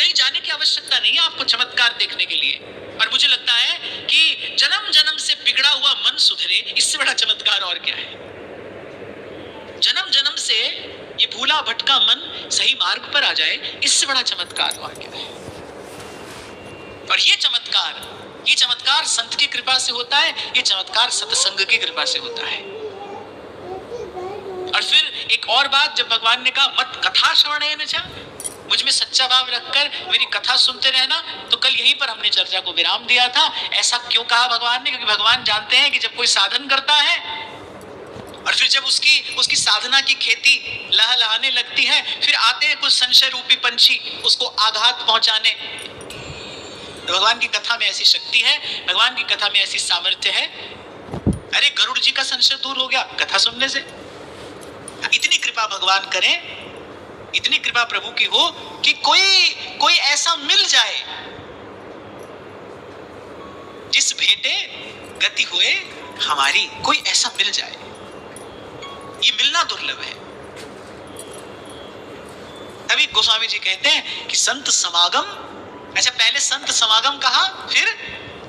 कहीं जाने की आवश्यकता नहीं है आपको चमत्कार देखने के लिए। और मुझे लगता है कि जन्म जन्म से बिगड़ा हुआ मन सुधरे, इससे बड़ा चमत्कार और क्या है। जन्म जन्म से ये भूला भटका मन सही मार्ग पर आ जाए, इससे बड़ा चमत्कार और क्या है। और ये चमत्कार संत की कृपा से होता है, ये चमत्कार सत्संग की कृपा से होता है। और फिर एक और बात, जब भगवान ने कहा मत कथा श्रवणेन च, मुझ में सच्चा भाव रखकर मेरी कथा सुनते रहना, तो कल यहीं पर हमने चर्चा को विराम दिया था। ऐसा क्यों कहा भगवान ने? क्योंकि भगवान जानते हैं कि जब कोई साधन करता है और फिर जब उसकी साधना की खेती लहलहाने लगती है, फिर आते हैं कुछ संशय रूपी पंछी उसको आघात पहुंचाने। तो भगवान की कथा में ऐसी शक्ति है, भगवान की कथा में ऐसी सामर्थ्य है। अरे गरुड़ जी का संशय दूर हो गया कथा सुनने से। इतनी कृपा भगवान करें, इतनी कृपा प्रभु की हो कि कोई ऐसा मिल जाए जिस भेंटे गति हुए हमारी, कोई ऐसा मिल जाए। ये मिलना दुर्लभ है। तभी गोस्वामी जी कहते हैं कि संत समागम, अच्छा पहले संत समागम कहा, फिर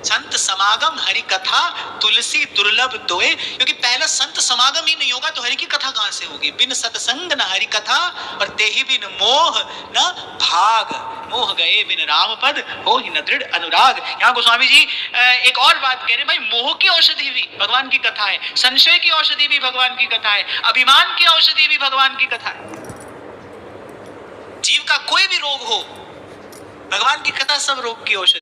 संत समागम हरि कथा तुलसी दुर्लभ तोए। क्योंकि पहला संत समागम ही नहीं होगा तो हरि की कथा कहां से होगी। बिन सत्संग न हरि कथा और तेहि बिन मोह न भाग, मोह गए बिन राम पद हो ही न दृढ़ अनुराग। यहाँ गोस्वामी जी एक और बात कह रहे, भाई मोह की औषधि भी भगवान की कथा है, संशय की औषधि भी भगवान की कथा है, अभिमान की औषधि भी भगवान की कथा है। जीव का कोई भी रोग हो, भगवान की कथा सब रोग की औषधि।